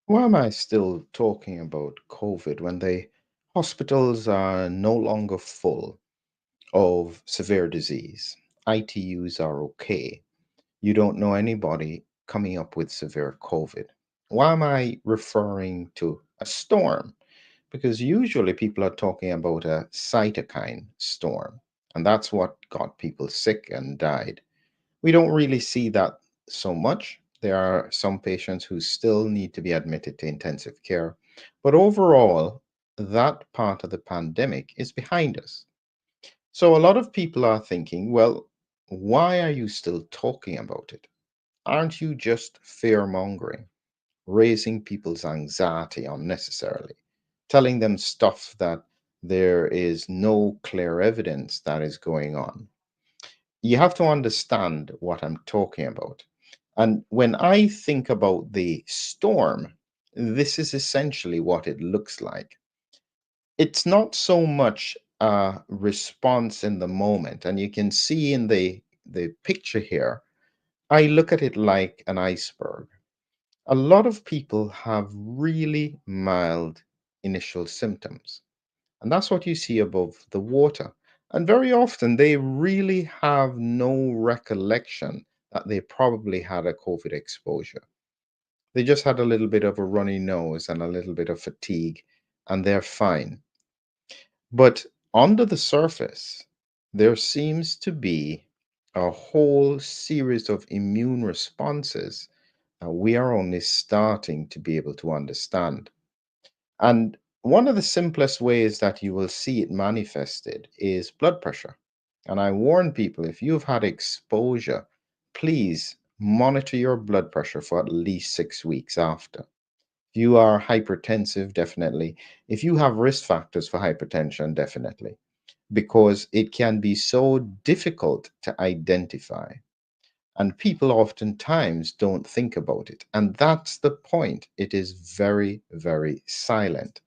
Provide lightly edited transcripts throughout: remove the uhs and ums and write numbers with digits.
Why am I still talking about COVID when the hospitals are no longer full of severe disease? ITUs are okay. You don't know anybody coming up with severe COVID. Why am I referring to a storm? Because usually people are talking about a cytokine storm, and that's what got people sick and died. We don't really see that so much. There are some patients who still need to be admitted to intensive care. But overall, that part of the pandemic is behind us. So a lot of people are thinking, well, why are you still talking about it? Aren't you just fear mongering, raising people's anxiety unnecessarily, telling them stuff that there is no clear evidence that is going on? You have to understand what I'm talking about. And when I think about the storm, this is essentially what it looks like. It's not so much a response in the moment. And you can see in the picture here, I look at it like an iceberg. A lot of people have really mild initial symptoms. And that's what you see above the water. And very often they really have no recollection that they probably had a COVID exposure. They just had a little bit of a runny nose and a little bit of fatigue, and they're fine. But under the surface, there seems to be a whole series of immune responses that we are only starting to be able to understand. And one of the simplest ways that you will see it manifested is blood pressure. And I warn people, if you've had exposure, please monitor your blood pressure for at least 6 weeks after. If you are hypertensive, definitely. If you have risk factors for hypertension, definitely, because it can be so difficult to identify. And people oftentimes don't think about it. And that's the point. It is very, very silent.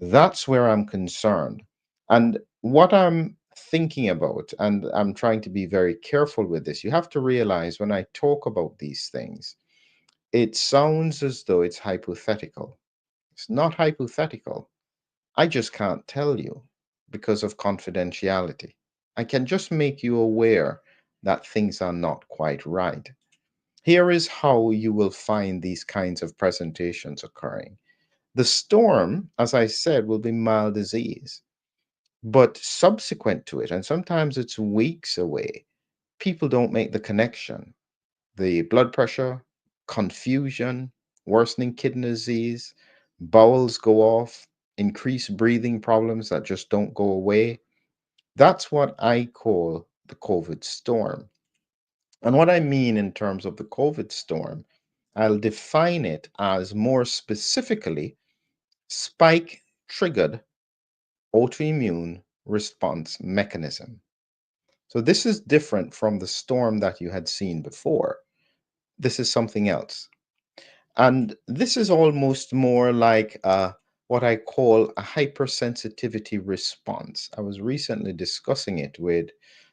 That's where I'm concerned. And what I'm thinking about, and I'm trying to be very careful with this, you have to realize when I talk about these things, it sounds as though it's hypothetical. It's not hypothetical. I just can't tell you because of confidentiality. I can just make you aware that things are not quite right. Here is how you will find these kinds of presentations occurring. The storm, as I said, will be mild disease, but subsequent to it, and sometimes it's weeks away, people don't make the connection. The blood pressure, confusion, worsening kidney disease, bowels go off, increased breathing problems that just don't go away. That's what I call the COVID storm. And what I mean in terms of the COVID storm, I'll define it as more specifically spike triggered autoimmune response mechanism. So this is different from the storm that you had seen before. This is something else. And this is almost more like what I call a hypersensitivity response. I was recently discussing it with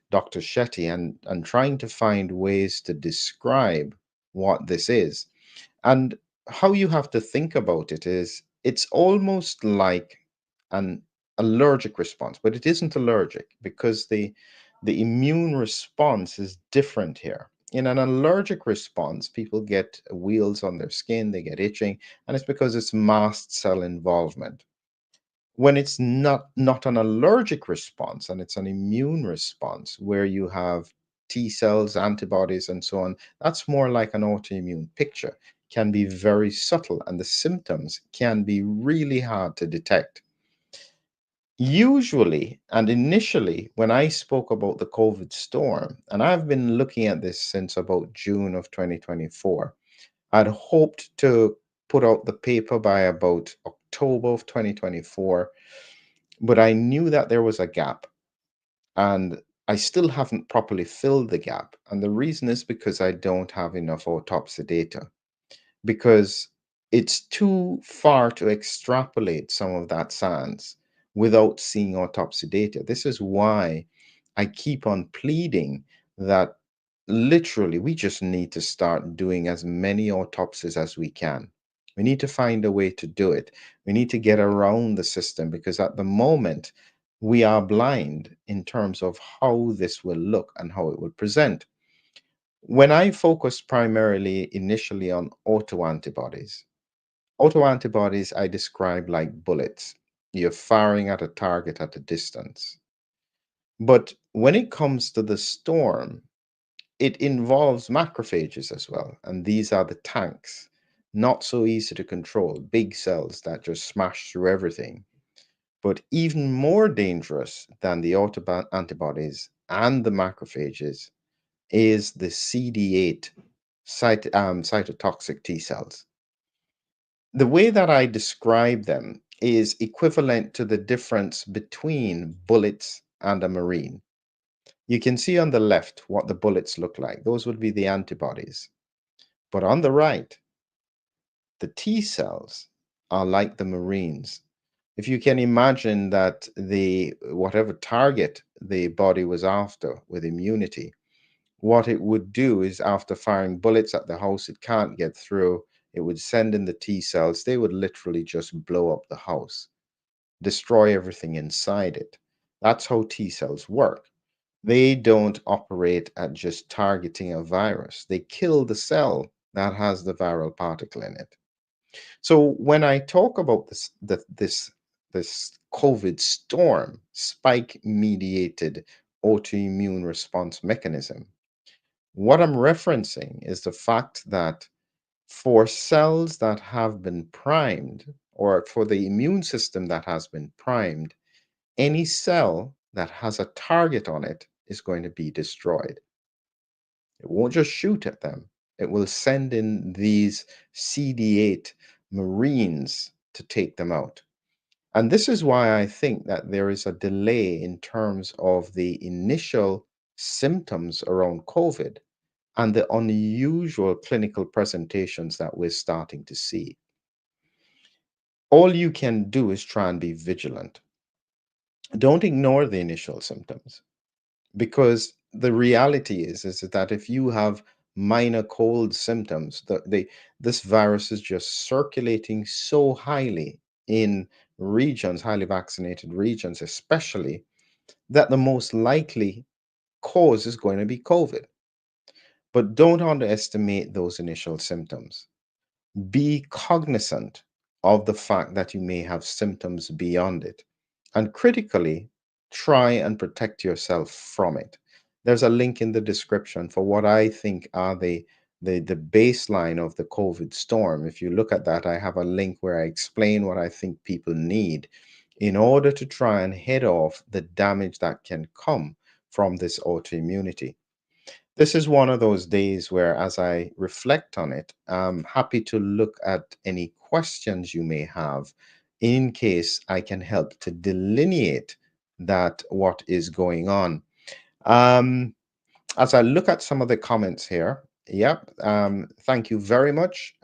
Dr. Shetty and trying to find ways to describe what this is. And how you have to think about it is it's almost like an allergic response, but it isn't allergic because the immune response is different here. In an allergic response, people get wheals on their skin, they get itching, and it's because it's mast cell involvement. When it's not an allergic response and it's an immune response where you have T cells, antibodies, and so on, that's more like an autoimmune picture. Can be very subtle, and the symptoms can be really hard to detect. Usually and initially, when I spoke about the COVID storm, and I've been looking at this since about June of 2024, I'd hoped to put out the paper by about October of 2024, but I knew that there was a gap and I still haven't properly filled the gap. And the reason is because I don't have enough autopsy data, because it's too far to extrapolate some of that science without seeing autopsy data. This is why I keep on pleading that literally we just need to start doing as many autopsies as we can. We need to find a way to do it. We need to get around the system because at the moment, we are blind in terms of how this will look and how it will present. When I focus primarily initially on autoantibodies I describe like bullets. You're firing at a target at a distance. But when it comes to the storm, it involves macrophages as well. And these are the tanks, not so easy to control, big cells that just smash through everything. But even more dangerous than the autoantibodies and the macrophages is the CD8 cytotoxic T cells. The way that I describe them is equivalent to the difference between bullets and a marine. You can see on the left what the bullets look like. Those would be the antibodies. But on the right, the T cells are like the marines. If you can imagine that the whatever target the body was after with immunity, what it would do is after firing bullets at the house, it can't get through. It would send in the T cells. They would literally just blow up the house, destroy everything inside it. That's how T cells work. They don't operate at just targeting a virus. They kill the cell that has the viral particle in it. So when I talk about this COVID storm, spike mediated autoimmune response mechanism, what I'm referencing is the fact that for cells that have been primed, or for the immune system that has been primed, any cell that has a target on it is going to be destroyed. It won't just shoot at them, it will send in these CD8 Marines to take them out. And this is why I think that there is a delay in terms of the initial symptoms around COVID and the unusual clinical presentations that we're starting to see. All you can do is try and be vigilant. Don't ignore the initial symptoms because the reality is that if you have minor cold symptoms, this virus is just circulating so highly in regions, highly vaccinated regions, especially, that the most likely cause is going to be COVID. But don't underestimate those initial symptoms. Be cognizant of the fact that you may have symptoms beyond it, and critically, try and protect yourself from it. There's a link in the description for what I think are the baseline of the COVID storm. If you look at that, I have a link where I explain what I think people need in order to try and head off the damage that can come from this autoimmunity. This is one of those days where, as I reflect on it, I'm happy to look at any questions you may have in case I can help to delineate that what is going on. Um, as I look at some of the comments here, yep, thank you very much.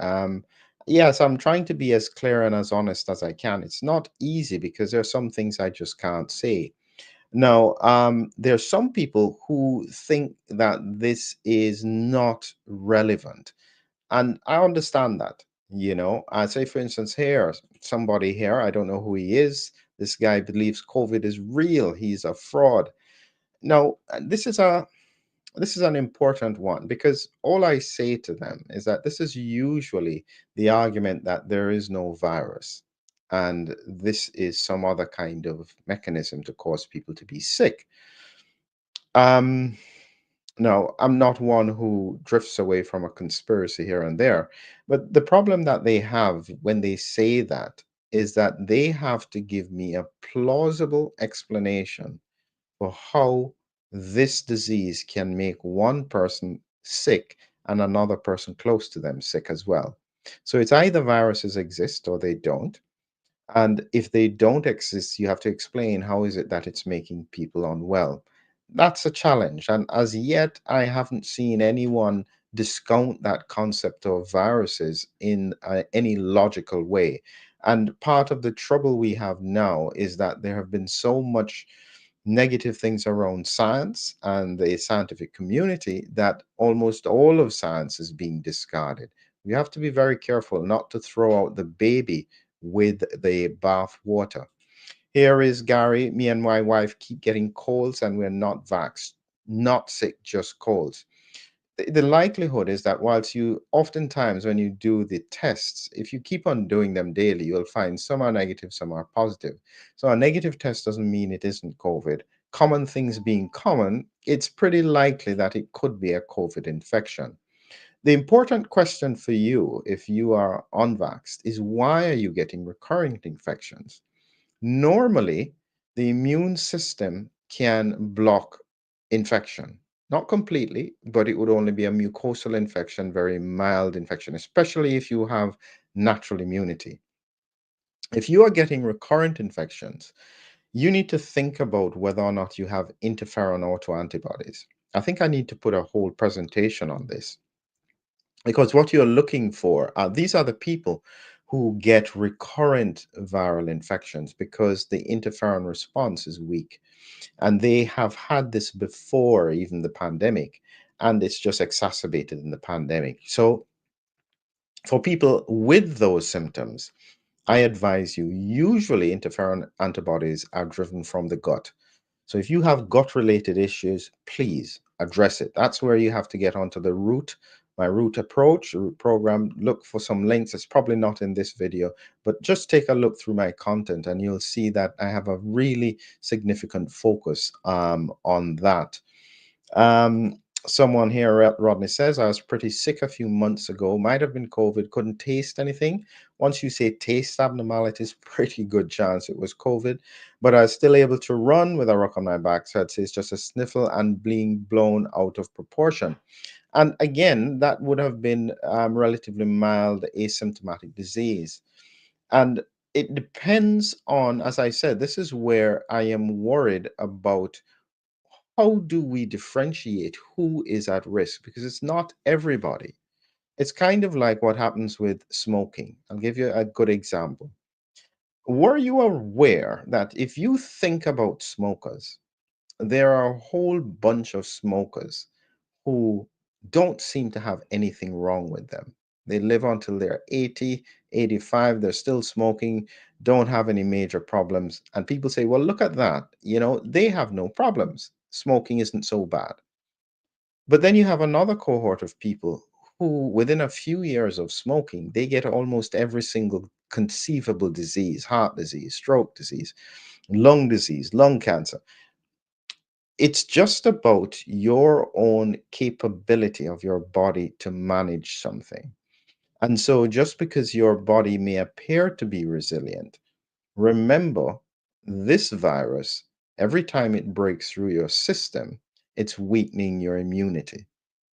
Yes, I'm trying to be as clear and as honest as I can. It's not easy because there are some things I just can't say. Now, there are some people who think that this is not relevant, and I understand that. I say, for instance, here, somebody here, I don't know who he is. This guy believes COVID is real. He's a fraud. Now, this is an important one because all I say to them is that this is usually the argument that there is no virus and this is some other kind of mechanism to cause people to be sick. Um, no, I'm not one who drifts away from a conspiracy here and there. But the problem that they have when they say that is that they have to give me a plausible explanation for how this disease can make one person sick and another person close to them sick as well. So it's either viruses exist or they don't. And if they don't exist, you have to explain how is it that it's making people unwell. That's a challenge. And as yet, I haven't seen anyone discount that concept of viruses in any logical way. And part of the trouble we have now is that there have been so much negative things around science and the scientific community that almost all of science is being discarded. You have to be very careful not to throw out the baby with the bath water. Here is Gary. Me and my wife keep getting colds and we're not vaxxed. Not sick, just colds. The likelihood is that whilst you oftentimes when you do the tests, if you keep on doing them daily, you'll find some are negative, some are positive. So a negative test doesn't mean it isn't COVID. Common things being common, it's pretty likely that it could be a COVID infection. The important question for you, if you are unvaxxed, is why are you getting recurrent infections? Normally, the immune system can block infection. Not completely, but it would only be a mucosal infection, very mild infection, especially if you have natural immunity. If you are getting recurrent infections, you need to think about whether or not you have interferon autoantibodies. I think I need to put a whole presentation on this because what you're looking for, these are the people who get recurrent viral infections because the interferon response is weak. And they have had this before even the pandemic, and it's just exacerbated in the pandemic. So, for people with those symptoms, I advise you usually interferon antibodies are driven from the gut. So if you have gut related issues, please address it. That's where you have to get onto the root, my root approach, root program. Look for some links. It's probably not in this video, but just take a look through my content and you'll see that I have a really significant focus on that. Um, Someone here, Rodney says, I was pretty sick a few months ago. Might have been COVID, couldn't taste anything. Once you say taste abnormalities, pretty good chance it was COVID. But I was still able to run with a rock on my back. So I'd say it's just a sniffle and being blown out of proportion. And again, that would have been relatively mild asymptomatic disease. And it depends on, as I said, this is where I am worried about how do we differentiate who is at risk? Because it's not everybody. It's kind of like what happens with smoking. I'll give you a good example. Were you aware that if you think about smokers, there are a whole bunch of smokers who don't seem to have anything wrong with them? They live until they're 80, 85, they're still smoking, don't have any major problems. And people say, well, look at that. They have no problems. Smoking isn't so bad. But then you have another cohort of people who, within a few years of smoking, they get almost every single conceivable disease: heart disease, stroke disease, lung cancer. It's just about your own capability of your body to manage something. And so, just because your body may appear to be resilient, remember this virus, every time it breaks through your system, it's weakening your immunity.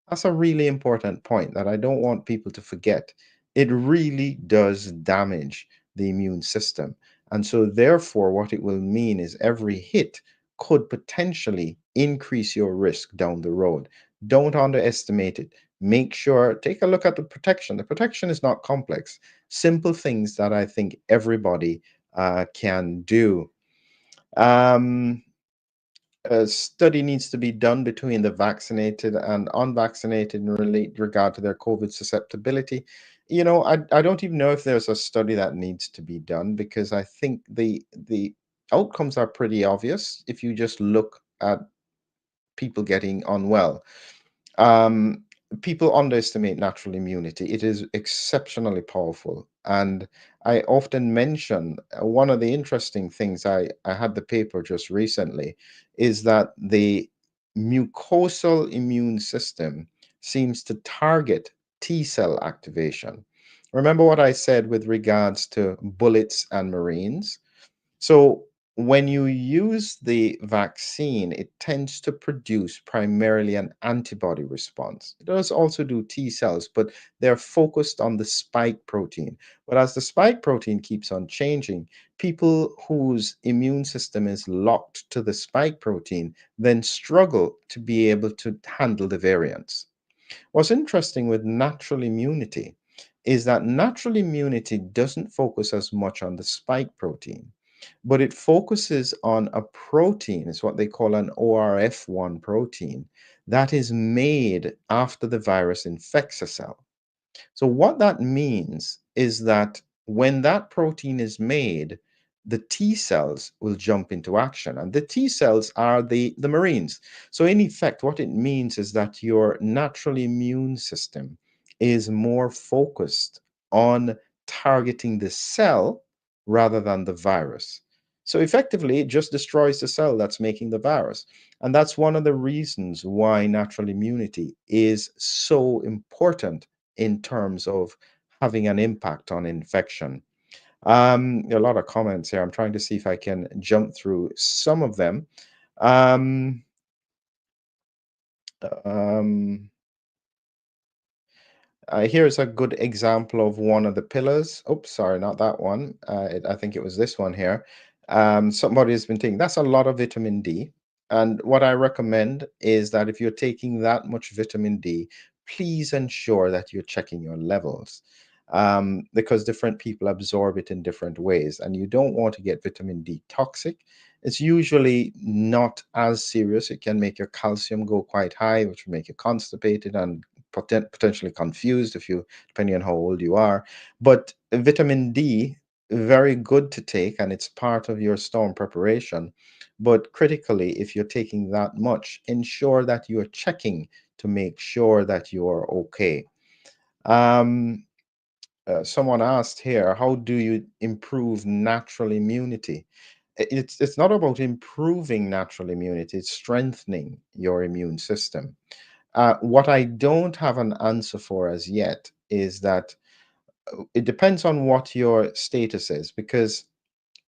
That's a really important point that I don't want people to forget. It really does damage the immune system. And so, therefore, what it will mean is every hit could potentially increase your risk down the road. Don't underestimate it. Make sure, take a look at the protection. The protection is not complex, simple things that I think everybody can do. Um, a study needs to be done between the vaccinated and unvaccinated in regard to their COVID susceptibility. I don't even know if there's a study that needs to be done because I think the outcomes are pretty obvious if you just look at people getting unwell. Um, People underestimate natural immunity. It is exceptionally powerful. And I often mention one of the interesting things, I had the paper just recently, is that the mucosal immune system seems to target T cell activation. Remember what I said with regards to bullets and Marines? So when you use the vaccine, it tends to produce primarily an antibody response. It does also do T cells, but they're focused on the spike protein. But as the spike protein keeps on changing, people whose immune system is locked to the spike protein then struggle to be able to handle the variants. What's interesting with natural immunity is that natural immunity doesn't focus as much on the spike protein, but it focuses on a protein, it's what they call an ORF1 protein, that is made after the virus infects a cell. So, what that means is that when that protein is made, the T cells will jump into action. And the T cells are the Marines. So, in effect, what it means is that your natural immune system is more focused on targeting the cell rather than the virus. So, effectively, it just destroys the cell that's making the virus. And that's one of the reasons why natural immunity is so important in terms of having an impact on infection. A lot of comments here. I'm trying to see if I can jump through some of them. Um, um, Here's a good example of one of the pillars. Oops, sorry, not that one. I think it was this one here. Somebody has been taking, that's a lot of vitamin D. And what I recommend is that if you're taking that much vitamin D, please ensure that you're checking your levels, because different people absorb it in different ways. And you don't want to get vitamin D toxic. It's usually not as serious. It can make your calcium go quite high, which will make you constipated and potentially confused if you, depending on how old you are. But vitamin D, very good to take, and it's part of your storm preparation. But critically, if you're taking that much, ensure that you're checking to make sure that you're okay. Um, Someone asked here, how do you improve natural immunity? It's not about improving natural immunity, it's strengthening your immune system. What I don't have an answer for as yet is that it depends on what your status is, because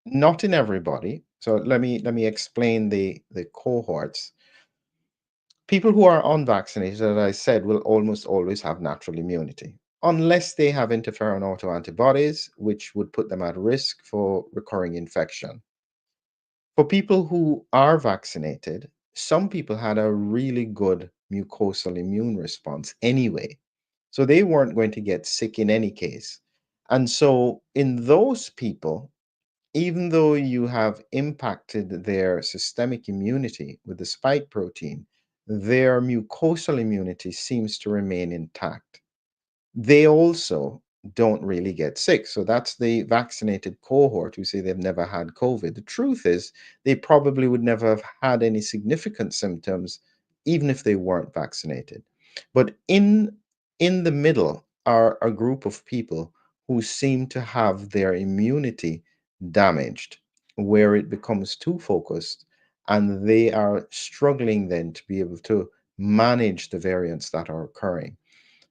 not in everybody. So let me explain the cohorts. People who are unvaccinated, as I said, will almost always have natural immunity, unless they have interferon autoantibodies, which would put them at risk for recurring infection. For people who are vaccinated, some people had a really good mucosal immune response anyway. So they weren't going to get sick in any case. And so, in those people, even though you have impacted their systemic immunity with the spike protein, their mucosal immunity seems to remain intact. They also don't really get sick. So that's the vaccinated cohort who say they've never had COVID. The truth is, they probably would never have had any significant symptoms, even if they weren't vaccinated. But in the middle are a group of people who seem to have their immunity damaged, where it becomes too focused, and they are struggling then to be able to manage the variants that are occurring.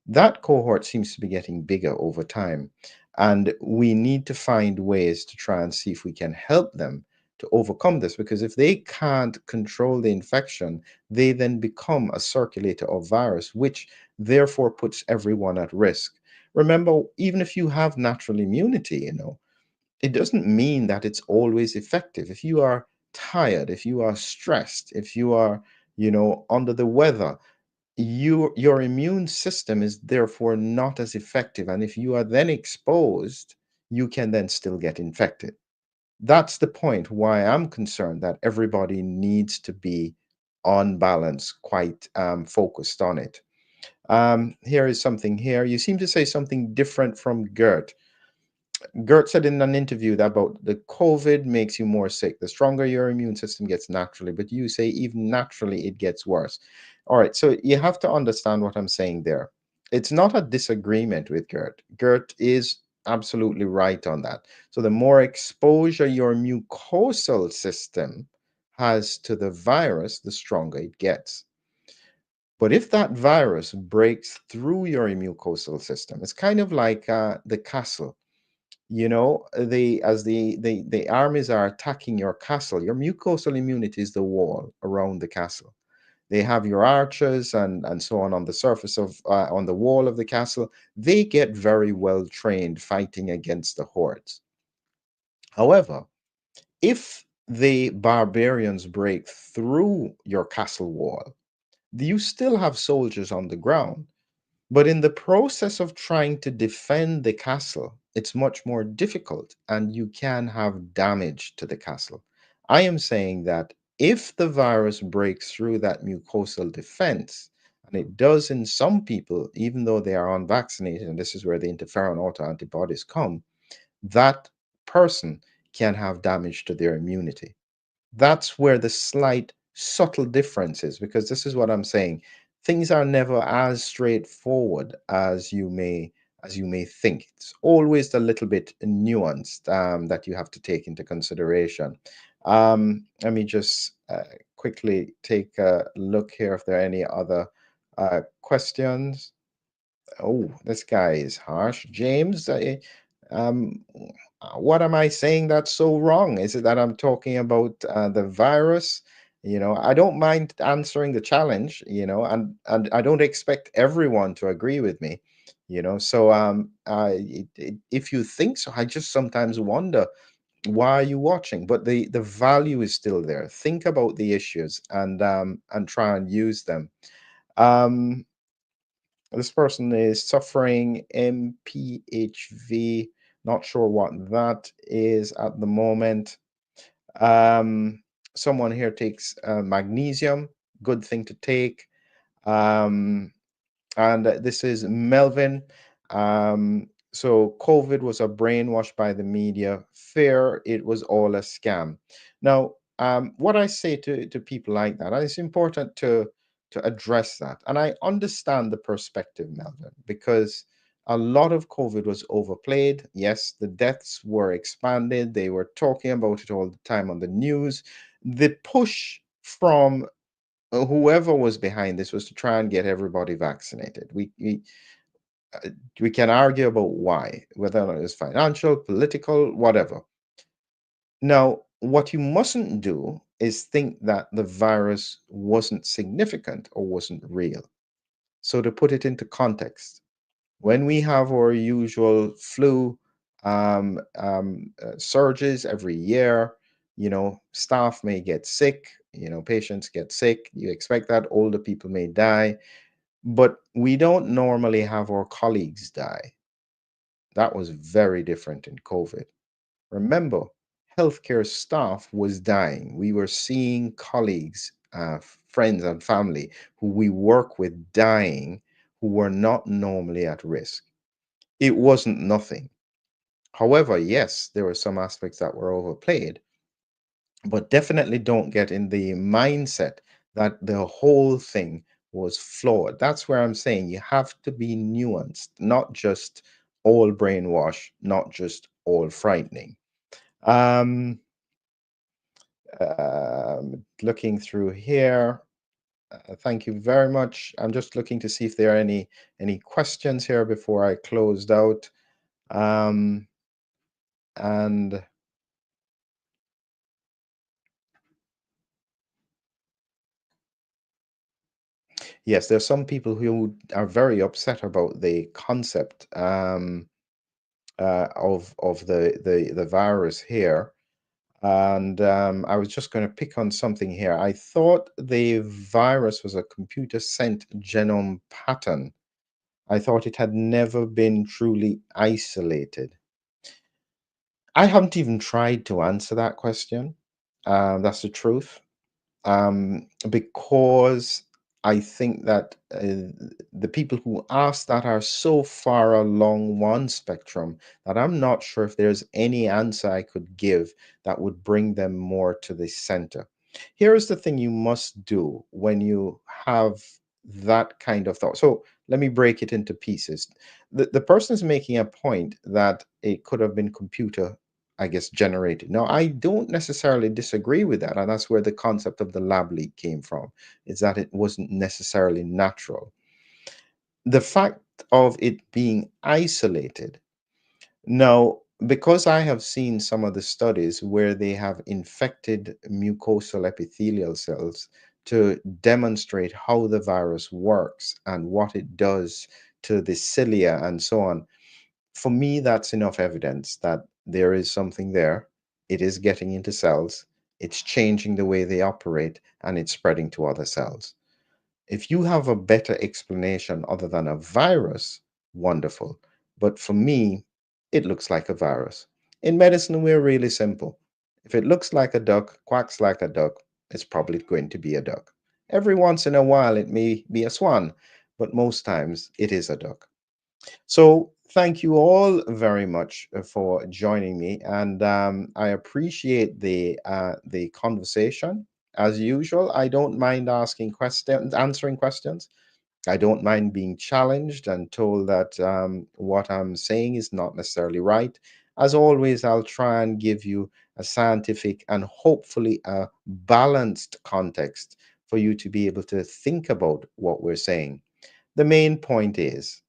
That cohort seems to be getting bigger over time. And we need to find ways to try and see if we can help them to overcome this, because if they can't control the infection, they then become a circulator of virus, which therefore puts everyone at risk. Remember, even if you have natural immunity, it doesn't mean that it's always effective. If you are tired, if you are stressed, if you are, under the weather, your immune system is therefore not as effective. And if you are then exposed, you can then still get infected. That's the point why I'm concerned that everybody needs to be on balance, quite focused on it. Here is something here. You seem to say something different from Gert. Gert said in an interview that about the COVID makes you more sick. The stronger your immune system gets naturally, but you say even naturally it gets worse. All right, so you have to understand what I'm saying there. It's not a disagreement with Gert. Gert is absolutely right on that. So the more exposure your mucosal system has to the virus, the stronger it gets. But if that virus breaks through your mucosal system, it's kind of like the castle. The armies are attacking your castle. Your mucosal immunity is the wall around the castle. They have your archers and so on the surface of on the wall of the castle. They get very well trained fighting against the hordes. However, if the barbarians break through your castle wall, you still have soldiers on the ground, but in the process of trying to defend the castle, it's much more difficult and you can have damage to the castle. I am saying that if the virus breaks through that mucosal defense, and And it does in some people, even though they are unvaccinated, and this is where the interferon autoantibodies come, that person can have damage to their immunity. That's where the slight subtle difference is, because this is what I'm saying. Things are never as straightforward as you may think. It's always a little bit nuanced, that you have to take into consideration. Let me just quickly take a look here if there are any other questions. Oh, this guy is harsh. James, what am I saying that's so wrong? Is it that I'm talking about the virus? I don't mind answering the challenge, and I don't expect everyone to agree with me, So, if you think so, I just sometimes wonder, why are you watching? But the value is still there. Think about the issues and try and use them. Um, this person is suffering MPHV. Not sure what that is at the moment. Um, Someone here takes magnesium. Good thing to take. Um, and this is Melvin. So COVID was a brainwash by the media. Fear it was all a scam. Now, what I say to people like that, and it's important to address that. And I understand the perspective, Melvin, because a lot of COVID was overplayed. Yes, the deaths were expanded. They were talking about it all the time on the news. The push from whoever was behind this was to try and get everybody vaccinated. Uh, we can argue about why, whether or not it's financial, political, whatever. Now, what you mustn't do is think that the virus wasn't significant or wasn't real. So, to put it into context, when we have our usual flu surges every year, staff may get sick, patients get sick. You expect that older people may die, but we don't normally have our colleagues die. That was very different in COVID. Remember, healthcare staff was dying. We were seeing colleagues, friends, and family who we work with dying, who were not normally at risk. It wasn't nothing. However, yes, there were some aspects that were overplayed, but definitely don't get in the mindset that the whole thing was flawed. That's where I'm saying you have to be nuanced, not just all brainwash, not just all frightening. Um, Looking through here, thank you very much. I'm just looking to see if there are any questions here before I closed out. Um, and yes, there's some people who are very upset about the concept of the virus here. And I was just going to pick on something here. I thought the virus was a computer sent genome pattern. I thought it had never been truly isolated. I haven't even tried to answer that question. That's the truth. Because I think that the people who ask that are so far along one spectrum that I'm not sure if there's any answer I could give that would bring them more to the center. Here's the thing you must do when you have that kind of thought. So let me break it into pieces. The person is making a point that it could have been computer, I guess, generated. Now, I don't necessarily disagree with that, and that's where the concept of the lab leak came from, is that it wasn't necessarily natural. The fact of it being isolated. Now, because I have seen some of the studies where they have infected mucosal epithelial cells to demonstrate how the virus works and what it does to the cilia and so on, for me, that's enough evidence that there is something there. It is getting into cells, it's changing the way they operate, and it's spreading to other cells. If you have a better explanation other than a virus, wonderful. But for me, it looks like a virus. In medicine, we're really simple. If it looks like a duck, quacks like a duck, it's probably going to be a duck. Every once in a while, it may be a swan, but most times it is a duck. So, thank you all very much for joining me, and I appreciate the conversation. As usual, I don't mind asking questions, answering questions. I don't mind being challenged and told that what I'm saying is not necessarily right. As always, I'll try and give you a scientific and hopefully a balanced context for you to be able to think about what we're saying. The main point is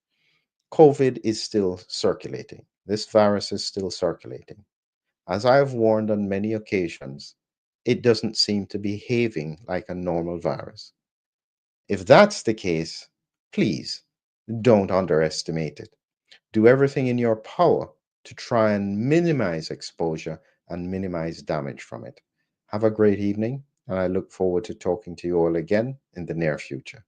COVID is still circulating. This virus is still circulating. As I have warned on many occasions, it doesn't seem to be behaving like a normal virus. If that's the case, please don't underestimate it. Do everything in your power to try and minimize exposure and minimize damage from it. Have a great evening, and I look forward to talking to you all again in the near future.